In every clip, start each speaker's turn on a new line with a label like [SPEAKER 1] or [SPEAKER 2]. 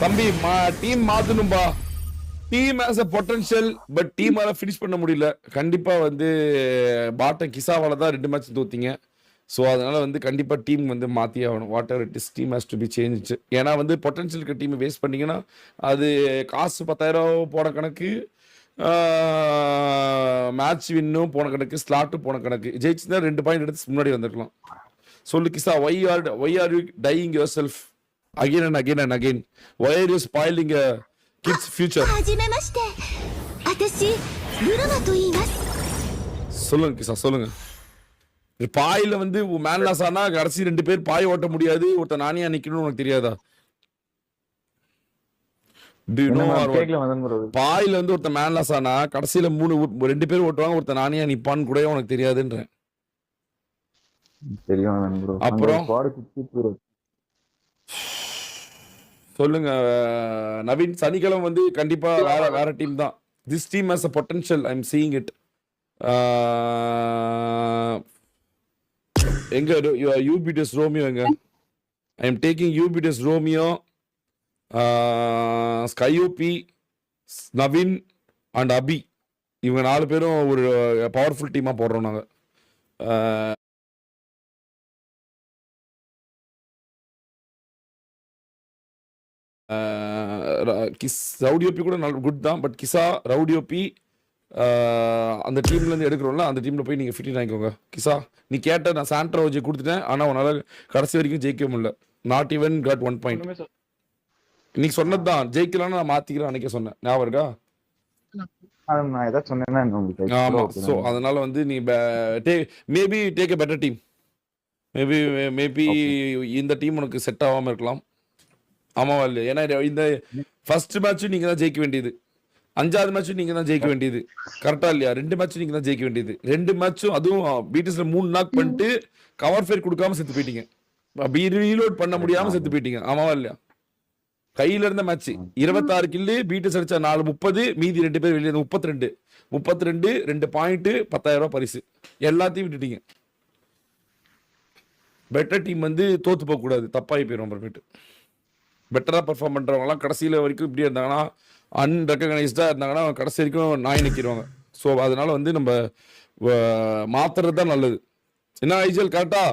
[SPEAKER 1] தம்பி டீம் மாத்தணும்பா. Team has a potential but டீமால ஃபினிஷ் பண்ண முடியல. கண்டிப்பா வந்து பாட்டம் கிசாவால தான் 2 மேட்ச் தோத்தீங்க. ஸோ அதனால வந்து கண்டிப்பா டீம் வந்து மாத்தி ஆகணும். What ever it is, team has to be change. ஏன்னா வந்து பொட்டன்ஷியல் இருக்க டீம் வேஸ்ட் பண்ணீங்கன்னா அது காசு 10,000 போன கணக்கு, மேட்ச் வின்னும் போன கணக்கு, ஸ்லாட்டும் போன கணக்கு. ஜெயிச்சுதான் 2 பாயிண்ட் எடுத்து முன்னாடி வந்திருக்கலாம். சொல்லு கிசா, why are you dying yourself again and again and again? Why are you spoiling a kid's future? சொல்லுங்க கிசா, சொல்லுங்க. பாயில வந்து மேன்லாஸ் ஆனா கடைசி 2 பேர் பாய் ஓட்ட முடியாது, ஒருத்தர் நானியா நிக்கணும்னு உனக்கு தெரியாதா? பாயில வந்து ஒருத்தர் மேன்லாஸ் ஆனா கடைசியில 2 பேர் ஓட்டுவாங்க, ஒருத்தர் நானியா நிப்பான்னு கூட உனக்கு தெரியாதுன்றேன். அப்புறம் சொல்லுங்க நவீன். சனிக்கிழமை வந்து கண்டிப்பா வேற டீம் தான். This team has a potential, I am seeing it. எங்க யூபிடிஎஸ் ரோமியோ எங்க? I am taking UPDS Romeo, ஸ்கையோபி, நவீன் அண்ட் அபி. இவங்க 4 பேரும் ஒரு பவர்ஃபுல் டீமா போடுறோம் நாங்க. ரவுடியோபி கூட நல்ல குட் தான், பட் கிசா ரவுடியோபி அந்த டீம்ல இருந்து எடுக்கிறோம்ல, அந்த டீம்ல போய் நீங்க ஃபிட் ஆகிக்கோங்க. கிசா நீ கேட்ட நான் சாண்ட்ரா வச்சு கொடுத்துட்டேன், ஆனா உன்னால கடைசி வரைக்கும் ஜெயிக்க முடியல. Not even got 1 point. நீ சொன்னதுதான் ஜெயிக்கலாம்னு நான் மாத்திக்கிறேன் அன்னைக்கே சொன்னேன், ஞாபகம் இருக்கா? ஆமா. சோ அதனால வந்து நீ maybe take a better team. Maybe இந்த டீம் உனக்கு செட் ஆகாம இருக்கலாம். ஆமாவா இல்லையா? ஏன்னா இந்த ஃபர்ஸ்ட் மேட்சும் நீங்க தான் ஜெயிக்க வேண்டியது, 5வது மேட்சும் நீங்க தான் ஜெயிக்க வேண்டியது. கரெக்டா இல்லையா? 2 மேட்சும் நீங்க தான் ஜெயிக்க வேண்டியது. 2 மேட்சும் அதுவும் பிடிஎஸ்ல 3 நாக் பண்ணிட்டு கவர் ஃபேர் கொடுக்காம செத்து போயிட்டீங்க. ரீலோட் பண்ண முடியாம செத்து போயிட்டீங்க. ஆமாவா இல்லையா? கையில இருந்த மேட்ச் 26 கில்லு, பிடிஎஸ் அடிச்சா 430, மீதி 2 பேர் வெளியே 32, 2 பாயிண்ட், 10,000 பரிசு. எல்லாத்தையும் விட்டுட்டீங்க. பெட்டர் டீம் வந்து தோத்து போக கூடாது, தப்பாகி போயிடும். அப்புறமேட்டு பெட்டரா பெர்ஃபார்ம் பண்றவங்கலாம் கடைசியில வரைக்கும் இப்படி இருந்தாங்கன்னா, அன்ரெகனைஸ்டா இருந்தாங்கன்னா கடைசி வரைக்கும் நாய் நிற்கிடுவாங்க. ஸோ அதனால வந்து நம்ம மாத்துறது தான் நல்லது. என்ன ஐஜிஎல் கரெக்டா?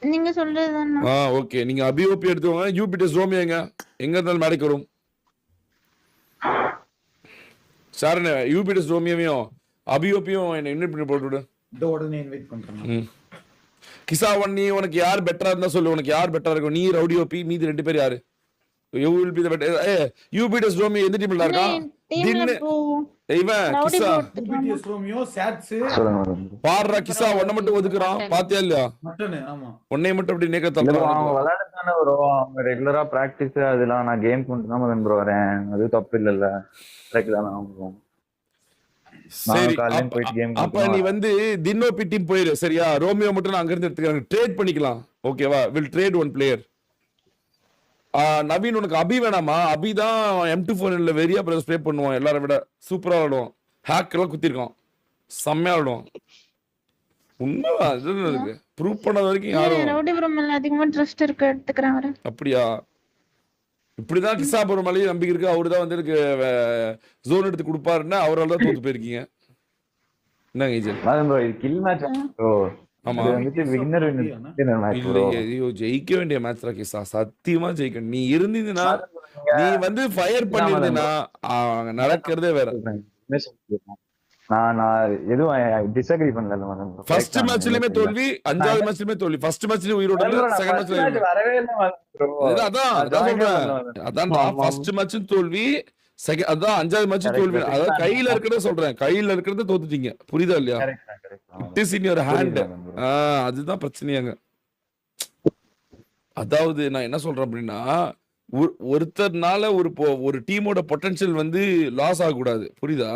[SPEAKER 2] நீங்க சொல்றதுதானா?
[SPEAKER 1] ஓகே. நீங்க அபிஓபி எடுத்துவாங்க. யூபிடிஎஸ் ரோமியோ எங்க இருந்தாலும் மேடைக்கு வரும். சார் யூபிடிஎஸ் ரோமியோவையும் அபிஓபியும் என்ன இன்வைட் பண்ணி போட்டுவிடு.
[SPEAKER 3] உடனே இன்வைட் பண்றேன்.
[SPEAKER 1] கிசா நீ உனக்கு யார் பெட்டரா இருந்தா சொல்லு. உனக்கு யார் பெட்டரா இருக்கும்? நீ ரவுடியோபி, மீதி 2 பேர் யாரு? You will be the better. UPDS Romeo எந்த டீம்ல இருக்கா? பாடுறா கிசா ஒன்ன மட்டும் ஒதுக்குறான், பாத்தியா இல்லையா? உன்னை மட்டும் அப்படி நேக்க தள்ளுறான்.
[SPEAKER 4] ரெகுலரா பிராக்டிஸ் அதெல்லாம் நான் கேம் கொண்டு தான் ப்ரோ வரேன். அது தப்பு இல்லல்ல.
[SPEAKER 1] சரி, அப்ப நீ வந்து தின்னோபி டீம் போயிரு. சரியா? ரோமியோ மட்டும் நான் அங்க இருந்து எடுத்துக்கிறேன். ட்ரேட் பண்ணிக்கலாம். ஓகேவா? Will trade 1 player. நவீன் உனக்கு அபி வேணாமா? அபி தான் M24 வெறியா ஸ்ப்ரே பண்ணுவான், எல்லாரை விட சூப்பரா ஆடுவான். ஹேக் எல்லாம் குத்திருக்கான், செம்மையா ஆடுவான். உண்மைதான், இருக்கு ப்ரூவ் பண்ணது வரைக்கும் யாரும்
[SPEAKER 2] அதிகமா ட்ரஸ்ட் இருக்கு எடுத்துக்கறாங்க.
[SPEAKER 1] அப்படியா? இப்படிதான் கிசாபுரம் மேலேயும் நம்பிக்கை இருக்கு. அவரு தான் வந்து எனக்கு ஜோன் எடுத்து கொடுப்பாருன்னா அவரால் தான் தோத்து போயிருக்கீங்க. என்னங்க ஜெயிக்க வேண்டிய மேட்ச் கிசா, சத்தியமா ஜெயிக்க. நீ இருந்தீங்கன்னா, நீ வந்து ஃபயர் பண்ணிருந்தீங்கன்னா நடக்கிறதே வேற.
[SPEAKER 4] நான் எதுவும் டிஸ்அக்ரி பண்ணல.
[SPEAKER 1] ஃபர்ஸ்ட் மேட்ச்லயே தோல்வி, 5வது மேட்ச்லயே தோல்வி. ஃபர்ஸ்ட் மேட்ச்லயே உயிரோட இல்ல, செகண்ட் மேட்ச்ல வரவே இல்ல. அதான் ஃபர்ஸ்ட் மேட்ச் தோல்வி, அதான் 5வது மேட்ச் தோல்வி. அதான் கையில இருக்கிறத சொல்றேன், கையில இருக்கிறத தோத்துட்டீங்க. புரியுதா இல்லையா? It is in your hand. அதுதான் பிரச்சனையாங்க. அதாவது நான் என்ன சொல்றேன் அப்படின்னா, ஒருத்தர்னால ஒரு டீமோட பொட்டன்ஷியல் வந்து லாஸ் ஆகக்கூடாது. புரியுதா?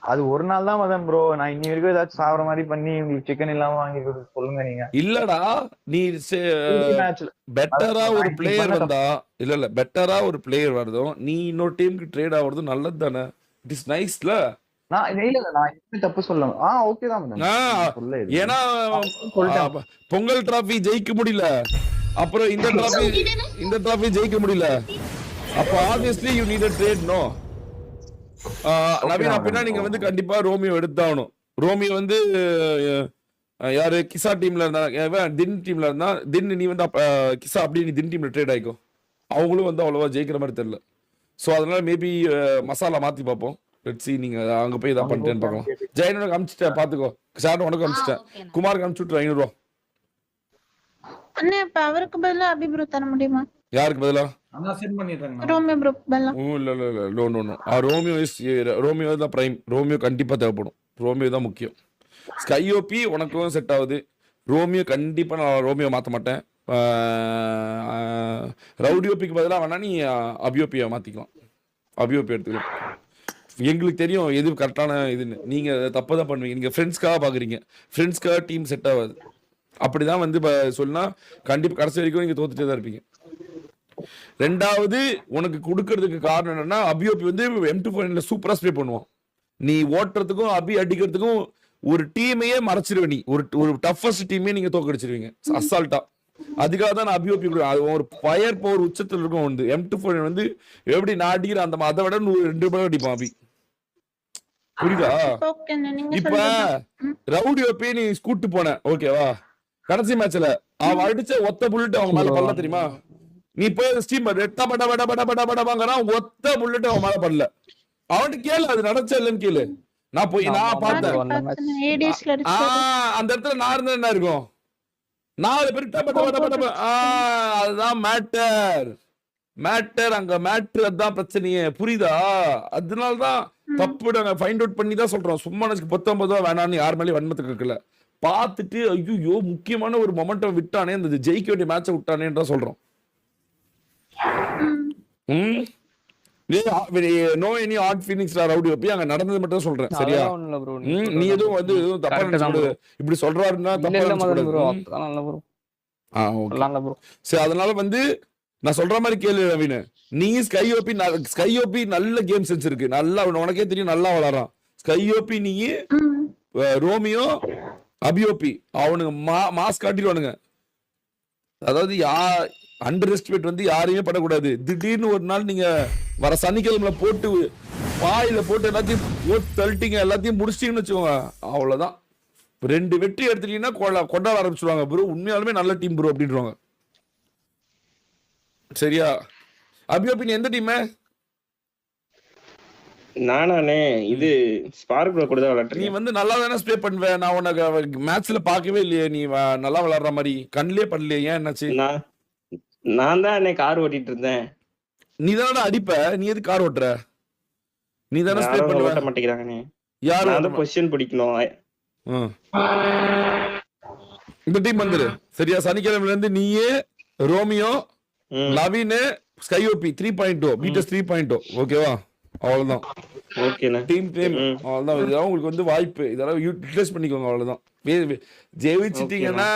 [SPEAKER 4] அது ஒரு நாள் தான் மதன் ப்ரோ. நான் இன்னி வரைக்கும் ஏதாச்சும் சாப்பிட்ற மாதிரி பண்ணி உங்களுக்கு சிக்கன் இல்லாம வாங்கி சொல்லுங்க. நீங்க இல்லடா,
[SPEAKER 1] நீ பெட்டரா ஒரு பிளேயர் வந்தா இல்ல பெட்டரா ஒரு பிளேயர் வருதும், நீ இன்னொரு டீமுக்கு ட்ரேட் ஆகுறதும் நல்லது தானே? இட் இஸ் நைஸ்ல.
[SPEAKER 4] நான் எதுவுமே தப்பு சொல்ல ஓகே தான் madam.
[SPEAKER 1] ஏன்னா பொங்கல் டிராஃபி ஜெயிக்க முடியல, அப்புறம் இந்த டிராஃபி ஜெயிக்க முடியல, அப்ப obviously you need a trade no. Naveen அப்படின்னா நீங்க வந்து கண்டிப்பா ரோமியோ எடுத்தாகணும். ரோமியோ வந்து யாரு கிசா டீம்ல இருந்தா, தின் டீம்ல இருந்தா, தின் நீ வந்து கிசா அப்படி நீ தின் டீம்ல ட்ரேட் ஆயிக்கும். அவங்களும் வந்து அவ்வளவா ஜெயிக்கிற மாதிரி தெரியல. ஸோ அதனால மேபி மசாலா மாத்தி பார்ப்போம். லெட்ஸ் see நீங்க அங்க போய் இதான் பண்ணிட்டேன்னு பார்க்கலாம். ஜெயனுக்கு அனுப்பிச்சிட்டேன் பாத்துக்கோ, சார் உனக்கு அனுப்பிச்சிட்டேன், குமாருக்கு அனுப்பிச்சு 500 ரூபா.
[SPEAKER 2] அண்ணே அப்ப அவருக்கு பதிலா அபி ப்ரோ தர முடியுமா?
[SPEAKER 1] யாருக்கு பதிலா?
[SPEAKER 3] அண்ணா சென்ட் பண்ணிடுறேன்.
[SPEAKER 2] ரோமியோ ப்ரோ பதிலா.
[SPEAKER 1] இல்ல ரோமியோ தான் பிரைம். ரோமியோ கண்டிப்பா தேவைப்படும். ரோமியோ தான் முக்கியம். ஸ்கைஓபி உனக்கும் செட் ஆகுது. ரோமியோ கண்டிப்பா நான் ரோமியோ மாத்த மாட்டேன். ரவுடியோபிக்கு பதிலாக வேணா நீ அபியோபியை மாத்திக்கலாம். அபியோபி எடுத்துக்கலாம். எங்களுக்கு தெரியும் எது கரெக்டான இதுன்னு. நீங்க தப்பு தான் பண்ணுவீங்க. நீங்க ஃப்ரெண்ட்ஸ்க்காக பாக்குறீங்க. ஃப்ரெண்ட்ஸ்க்காக டீம் செட் ஆகாது. அப்படிதான் வந்து சொன்னா கண்டிப்பா கடைசி வரைக்கும் நீங்க தோத்துட்டே தான் இருப்பீங்க. ரெண்டாவது உனக்கு கொடுக்கறதுக்கு காரணம் என்னன்னா, அபியோபி வந்து M249 சூப்பரா ஸ்ப்ரே பண்ணுவான். நீ ஓட்டுறதுக்கும் அபி அடிக்கிறதுக்கும் ஒரு டீமையே மறைச்சிருவ. நீ ஒரு டஃபஸ்ட் டீமே நீங்க தோக்கடிச்சிருவீங்க அசால்ட்டா. அதுக்காக தான் நான் அபியோபி ஒரு ஃபயர் பவர் உச்சத்தில் இருக்கும். வந்து M249 வந்து எப்படி நான் அடிக்கிற அந்த அதை விட 2 ரூபாய் அடிப்பான் அபி. புரியுதா? இப்ப ரவுடி ஓபி நீ கூட்டு போன ஓகேவா, கடைசி மேட்ச்ல அவன் அடிச்ச ஒத்த புல்லட் அவங்க மேல பல்ல தெரியுமா? நீ போய் ஸ்டீம் ரெட்டா பட பட பட பட பட வாங்குறான், ஒத்த புல்லட் அவன் மேல பல்ல. அவன்கிட்ட கேளு அது நடச்சா இல்லன்னு கேளு. நான் பார்த்தேன் அந்த இடத்துல நான் இருந்தா என்ன இருக்கும், 4 பேர். அதுதான் மேட்டர் அங்க மேட்டர், அதுதான் பிரச்சனையே. புரியுதா? அதனாலதான் தப்பு நாங்க ஃபைண்ட் அவுட் பண்ணி தான் சொல்றோம். சும்மா 19 வேணான்னு யார் மேலேயும் வன்மத்துக்கு இருக்கல. பார்த்துட்டு ஐயோ முக்கியமான ஒரு மொமெண்டம் விட்டானே, இந்த ஜெயிக்க வேண்டிய மேட்சை விட்டானேன்றா சொல்றோம். No any hard feelings rowdy ஓபி, அங்க நடந்தது மட்டும் சொல்றேன். சரியா? நீ எதுவும் வந்து தப்பா இப்படி சொல்றாருன்னா தப்பா. சரி, அதனால வந்து நான் சொல்ற மாதிரி கேளு ரவீன். நீ ஸ்கைஓபி நல்ல கேம் சென்ஸ் இருக்கு, நல்லா உனக்கே தெரியும், நல்லா வளரான் ஸ்கைஓபி. நீ ரோமியோ அபியோபி அவனுங்க மாஸ் காட்டிடுவானுங்க. அதாவது அண்டர் எஸ்டிமேட் வந்து யாரையுமே படக்கூடாது. திடீர்னு ஒரு நாள் நீங்க வர சனிக்கிழமை போட்டு வாயில போட்டு எல்லாத்தையும் போட்டு தள்ளிட்டீங்க, எல்லாத்தையும் முடிச்சிட்டீங்கன்னு வச்சுக்கோங்க, அவ்வளவுதான். 2 வெற்றி எடுத்துட்டீங்கன்னா கொண்டாட ஆரம்பிச்சுடுவாங்க. ப்ரோ உண்மையாலுமே நல்ல டீம் ப்ரோ அப்படின்றாங்க. சரியா? அபியோபி நீ எந்த டீம்?
[SPEAKER 5] நானே இது ஸ்பார்க் ப்ரோ கூட தான் விளையாடுறேன்.
[SPEAKER 1] நீ வந்து நல்லா தானே ஸ்ப்ரே பண்ணுவ. நான் உனக்கு மேட்ச்ல பார்க்கவே இல்லையே நீ நல்லா விளையாடுற மாதிரி, கண்ணிலே பண்ணலையே. ஏன் என்னாச்சு?
[SPEAKER 5] நான் தான் அன்னைக்கு கார் ஓட்டிட்டு இருந்தேன்.
[SPEAKER 1] நீ தானே அடிப்ப, நீ எது கார் ஓட்டுற? நீ தானே ஸ்ப்ரே பண்ணுவ.
[SPEAKER 5] ஓட்ட மாட்டேங்கிறானே.
[SPEAKER 1] யாரு
[SPEAKER 5] அந்த பொசிஷன் பிடிக்கணும்.
[SPEAKER 1] இந்த டீம் வந்துரு. சரியா? சனிக்கிழமைல இருந்து நீயே ரோமியோ நவீன் ஸ்கைஓபி 3.0 பீட்டஸ் 3.0 ஓகேவா? அவ்வளவுதான்.
[SPEAKER 5] ஓகேண்ணா.
[SPEAKER 1] டீம் அவ்வளவுதான். இதெல்லாம் உங்களுக்கு வந்து வாய்ப்பு, இதெல்லாம் யூட்டிலைஸ் பண்ணிக்கோங்க. அவ்வளவுதான். ஜெயிச்சிட்டீங்கன்னா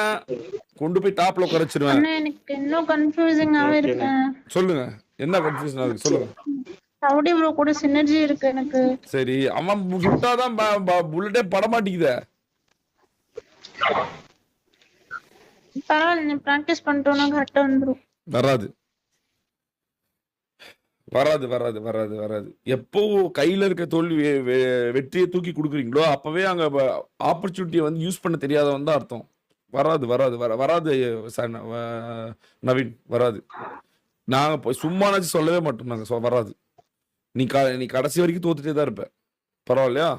[SPEAKER 1] கொண்டு போய் டாப்ல குறைச்சிருவேன்.
[SPEAKER 2] எனக்கு இன்னும் கன்ஃபியூசிங்காவே இருக்கு.
[SPEAKER 1] சொல்லுங்க என்ன கன்ஃபியூஷனா இருக்கு சொல்லுங்க.
[SPEAKER 2] ரவுடி ப்ரோ கூட சினர்ஜி இருக்கு எனக்கு.
[SPEAKER 1] சரி, அவன் விட்டாதான் புல்லட்டே பட மாட்டேங்குதே.
[SPEAKER 2] பரவாயில்ல, பிராக்டிஸ் பண்ணிட்டோம்னா கரெக்டா வந்துரும். வராது. எப்போ கையில இருக்க தோல்வி வெற்றியை தூக்கி கொடுக்குறீங்களோ அப்பவே அங்க ஆப்பர்ச்சுனிட்டியை வந்து யூஸ் பண்ண தெரியாதவன் தான் அர்த்தம். வராது நவீன், வராது. நாங்க சும்மானாச்சும் சொல்லவே மாட்டோம். நாங்க வராது. நீ கடைசி வரைக்கும் தோத்துட்டே தான் இருப்ப. பரவாயில்லையா?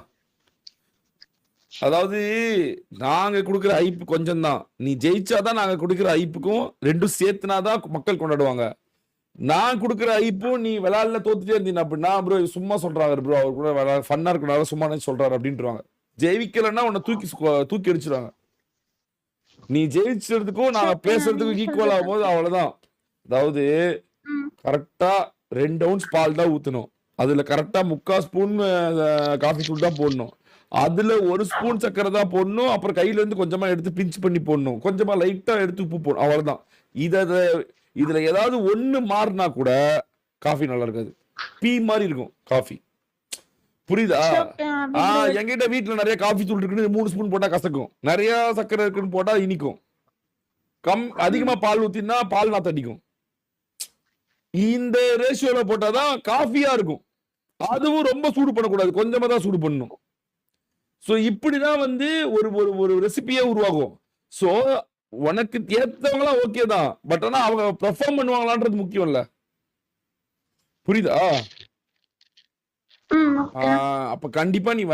[SPEAKER 2] அதாவது நாங்க கொடுக்குற ஐப்பு கொஞ்சம் தான். நீ ஜெயிச்சாதான் நாங்க கொடுக்குற ஐப்புக்கும் 2 சேர்த்துனாதான் மக்கள் கொண்டாடுவாங்க. நான் கொடுக்குற ஐப்பும் நீ விளையாடல தோத்துட்டே இருந்தீங்க அப்படின்னா ப்ரோ சும்மா சொல்றாரு ப்ரோ, அவர் கூட ஃபன்னா இருக்கனால சும்மா சொல்றாரு அப்படின்ட்டுருவாங்க. ஜெயிக்கலன்னா உன்னை தூக்கி அடிச்சிருவாங்க. நீ ஜெயிச்சதுக்கும் நாங்க பேசுறதுக்கும் ஈக்குவல் ஆகும் போது அவ்வளவுதான். அதாவது கரெக்டா 2 ounce பால் தான் ஊத்தணும். அதுல கரெக்டா 3/4 ஸ்பூன் காஃபி தூள் தான் போடணும். அதுல 1 ஸ்பூன் சக்கரை தான் போடணும். அப்புறம் கையில இருந்து கொஞ்சமா எடுத்து பிஞ்ச் பண்ணி போடணும். கொஞ்சமா லைட்டா எடுத்து உப்பு போடணும். அவ்வளவுதான். இதுல ஏதாவது ஒண்ணு மாறினா கூட காஃபி நல்லா இருக்காது. பீ மாதிரி இருக்கும் காஃபி. புரியுதா? என்கிட்ட வீட்டுல நிறைய காஃபி தூள் இருக்குன்னு 3 ஸ்பூன் போட்டா கசக்கும், நிறைய சக்கரை இருக்குன்னு போட்டா இனிக்கும், அதிகமா பால் ஊத்தினா பால் நாத்து அடிக்கும். இந்த ரேஷியோல போட்டாதான் காஃபியா இருக்கும். அதுவும் ரொம்ப சூடு பண்ணக்கூடாது, கொஞ்சமா தான் சூடு பண்ணணும். சோ இப்படிதான் வந்து ஒரு ஒரு ரெசிபியே உருவாகும். சோ உனக்கு ஏத்தவங்களாம் ஓகே தான், பட் ஆனா அவங்க பெர்ஃபார்ம் பண்ணுவாங்களான்றது முக்கியம் இல்ல, புரியுதா? அப்ப கண்டிப்பா நீ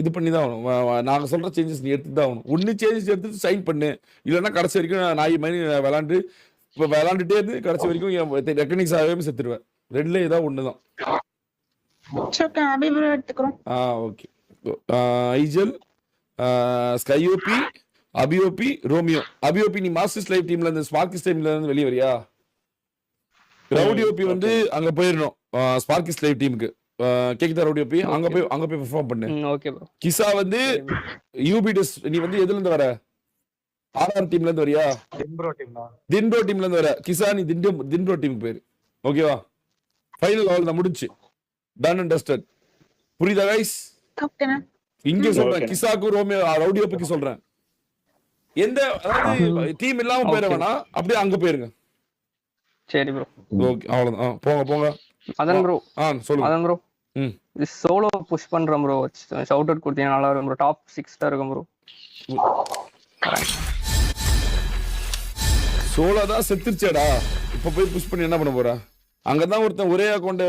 [SPEAKER 2] இது பண்ணி தான் ஆகணும். நாங்க சொல்ற சேஞ்சஸ் நீ எடுத்து தான் ஆகணும். ஒன்னு சேஞ்சஸ் எடுத்து சைன் பண்ணு, இல்லைன்னா கடைசி வரைக்கும் நாய் மாதிரி விளாண்டுட்டே இருந்து கடைசி வரைக்கும் ரெக்கனைஸ் ஆகவே செத்துருவேன். ரெண்டுல ஏதாவது ஒண்ணுதான். Okay, ஐஜல், ஸ்கையோபி, அபியோபி, Romeo. அபியோபி நீ மாஸ்டர்ஸ் லைவ் டீம்ல இருந்து ஸ்பார்க்கிஸ் டீம்ல இருந்து வெளியே வரியா? ரவுடியோபி வந்து அங்க போயிடணும் ஸ்பார்க்கிஸ் லைவ் டீமுக்கு. கேக்குதா ரவுடியோபி? அங்க போய் பெர்ஃபார்ம் பண்ணு. Okay bro. கிசா வந்து யூபிடிஎஸ் நீ வந்து எதுல இருந்து வர? ஆர்ஆர் டீம்ல இருந்து வரியா? தின்ப்ரோ டீம்ல இருந்து வர. கிசா நீ தின்ப்ரோ டீமுக்கு போயிரு. ஓகேவா? ஃபைனல் ஆல் தான் முடிஞ்சு. Done and dusted. புரியுதா கைஸ்? இங்க சொல்றேன், கிசாக்கு ரோமியோ ரவுடியோபிக்கு சொல்றேன். எந்த அதாவது டீம் இல்லாம போயிட வேணாம், அப்படியே அங்க போயிருங்க. சரி ப்ரோ. ஓகே, அவ்வளவுதான். போங்க.
[SPEAKER 6] அதான் ப்ரோ.
[SPEAKER 2] சொல்லுங்க.
[SPEAKER 6] அதான் ப்ரோ. இது சோலோ புஷ் பண்றேன் ப்ரோ. ஷவுட் அவுட் கொடுத்தீங்க நல்லா இருக்கும் ப்ரோ. டாப் 6 இருக்கும் ப்ரோ.
[SPEAKER 2] சோலோ தான் செத்துருச்சேடா. இப்ப போய் புஷ் பண்ணி என்ன பண்ண போற? அங்கதான் ஒருத்தன் ஒரே அக்கௌண்ட்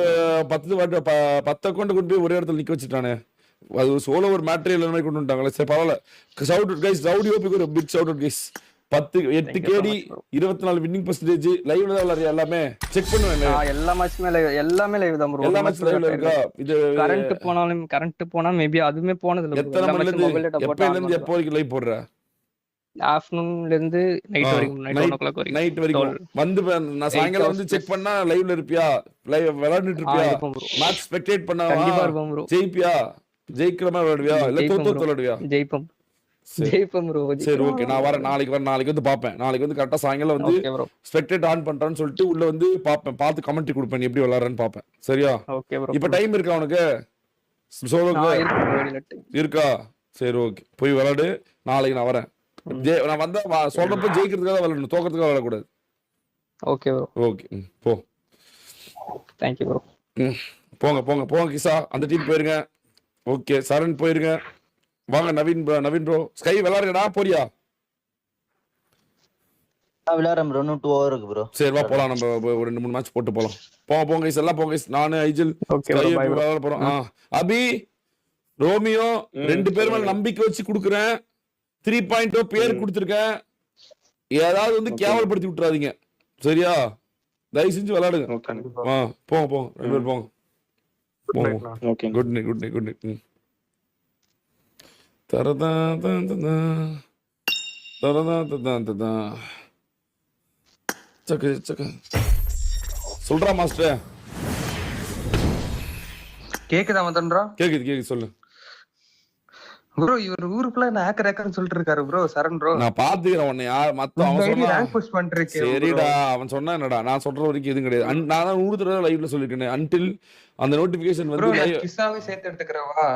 [SPEAKER 2] 10 அக்கௌண்ட் கொண்டு போய் ஒரே இடத்துல நிக்க வச்சுட்டானே. அது சோலோ ஒரு மேட்டரியல் மாதிரி கொண்டு வந்துட்டாங்களே. சரி பரவாயில்ல. Shout out guys. ரவுடியோபிக்கு ஒரு big shout out guys. 8 KD 24 winning percentage. லைவ்ல தான் விளையாடுறியா? எல்லாமே செக் பண்ணுவேன்.
[SPEAKER 6] எல்லா மேட்ச்மே லைவ், எல்லாமே லைவ் தான் ப்ரோ.
[SPEAKER 2] எல்லா மேட்ச் லைவ்ல இருக்கா? இது
[SPEAKER 6] கரண்ட் போனா மேபி அதுமே போனது இல்ல.
[SPEAKER 2] எத்தனை மணில இருந்து எப்போ வரைக்கும் லைவ் போடுற?
[SPEAKER 6] ஆஃப்டர்நூன்ல இருந்து நைட் வரைக்கும்,
[SPEAKER 2] நைட் வரைக்கும் வந்து நான் சாயங்காலம் வந்து செக் பண்ணா லைவ்ல இருப்பியா? லைவ் விளையாடிட்டு இருப்பியா? மேட்ச் ஸ்பெக்டேட் பண்ணா
[SPEAKER 6] கண்டிப்பா இருப்போம் ப்ரோ.
[SPEAKER 2] ஜெயிப்பியா? ஜெயிக்கிற மாதிரி விளையாடுவியா இல்ல தோத்து விளையாடுவியா?
[SPEAKER 6] ஜெயிப்போம் ப்ரோ.
[SPEAKER 2] சரி ஓகே, நான் வரேன். நாளைக்கு வந்து பாப்பேன். நாளைக்கு வந்து கரெக்டா சாயங்காலம் வந்து ஸ்பெக்டேட் ஆன் பண்றான்னு சொல்லிட்டு உள்ள வந்து பாப்பேன். பார்த்து கமெண்ட் கொடுப்பேன், நீ எப்படி விளையாடுறேன்னு பாப்பேன். சரியா?
[SPEAKER 6] Okay bro.
[SPEAKER 2] இப்ப டைம் இருக்கா உனக்கு? சோலோக்கு இருக்கா? சரி ஓகே, போய் விளையாடு. நாளைக்கு நான் வரேன். நான் வந்தா சொல்றப்ப ஜெயிக்கிறதுக்காக விளையாடணும், தோக்கிறதுக்காக விளையாடக்கூடாது.
[SPEAKER 6] Okay bro.
[SPEAKER 2] ஓகே, போ.
[SPEAKER 6] Thank you bro.
[SPEAKER 2] போங்க கிசா, அந்த டீம் போயிருங்க. ஓகே, சரண் போயிருங்க. வாங்க நவீன் ப்ரோ. ஸ்கை விளையாடுறடா, போறியா?
[SPEAKER 7] விளையாடுறேன் ப்ரோ. இன்னும் 2 hours இருக்கு ப்ரோ.
[SPEAKER 2] சரி வா போலாம். நம்ம ஒரு 2-3 மேட்ச் போட்டு போலாம். போங்க கைஸ், எல்லாம் போங்க கைஸ். நானு ஐஜல் விளையாட போறோம். அபி, ரோமியோ 2 பேர் மேல நம்பிக்கை வச்சு குடுக்குறேன். 3.0 பேர் கொடுத்துருக்கேன். ஏதாவது வந்து கேவலப்படுத்தி விட்டுறாதீங்க, சரியா? தயவு செஞ்சு விளையாடுங்க. போங்க 2 பேர் போங்க. Good night. சொல்றா மாஸ்டர்.
[SPEAKER 8] கேக்குதா மதன்ரா?
[SPEAKER 2] கேக்குது சொல்லு
[SPEAKER 8] ப்ரோ. இவர் ஊருக்குள்ள நான் ஹேக்கர்னு சொல்லிட்டு இருக்காரு ப்ரோ. சரண் ப்ரோ,
[SPEAKER 2] நான் பாத்துக்கிறேன் உன்னை. மத்த அவன் சொன்னா
[SPEAKER 8] ரேங்க் புஷ் பண்றீங்க.
[SPEAKER 2] சரிடா, அவன் சொன்னா என்னடா? நான் சொல்ற வரைக்கும் எதுவும் கிடையாது. நான் தான் 100 தடவை லைவ்ல சொல்லிருக்கேன். அன்டில் அந்த நோட்டிபிகேஷன் வந்து
[SPEAKER 8] கிசாவை சேர்த்து எடுத்துக்கறவா?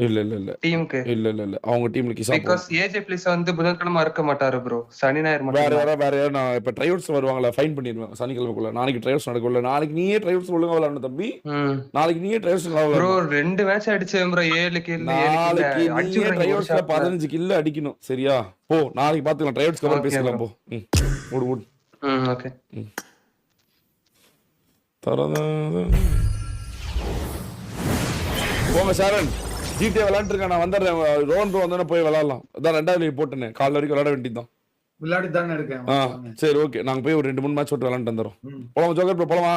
[SPEAKER 2] இல்ல
[SPEAKER 8] டீமுக்கு
[SPEAKER 2] இல்ல அவங்க டீம்ல கிசா.
[SPEAKER 8] பிகாஸ் ஏஜே ப்ளீஸ் வந்து புதன்கிழமை இருக்க மாட்டாரு ப்ரோ. சனி ஞாயிறு மட்டும்.
[SPEAKER 2] வேற யாரா? நான் இப்ப ட்ரைஅவுட்ஸ் வருவாங்கல, ஃபைன் பண்ணிடுவேன் சனிக்கிழமைக்குள்ள. நாளைக்கு ட்ரைஅவுட்ஸ் நடக்கும்ல. நாளைக்கு நீயே ட்ரைஅவுட்ஸ் ஒழுங்கா விளையாடணும் தம்பி. நாளைக்கு நீயே ட்ரைஅவுட்ஸ்
[SPEAKER 8] ப்ரோ. 2 மேட்ச் அடிச்சேன் ப்ரோ. 7 கில்.
[SPEAKER 2] நாளைக்கு நீயே ட்ரைஅவுட்ஸ்ல 15 கில் அடிக்கணும், சரியா? போ, நாளைக்கு பாத்துக்கலாம். ட்ரைஅவுட்ஸ்க்கு அப்புறம் பேசலாம். போ. ஓடு.
[SPEAKER 8] ஓகே.
[SPEAKER 2] போங்க சரண். ஜிடிஏ விளையாண்டுருக்கேன். நான் வந்துடுறேன். ரோன் ப்ரோ வந்தோடனே போய் விளையாடலாம். அதான் 2வது லீவ் போட்டேன். காலைல வரைக்கும் விளையாட வேண்டியதுதான்.
[SPEAKER 3] விளையாடி தானே இருக்கேன்.
[SPEAKER 2] சரி ஓகே, நாங்க போய் ஒரு 2-3 மேட்ச் போட்டு விளையாண்டு வந்துடுறோம். போலாமா ஜோக்கர் ப்ரோ? போலாமா?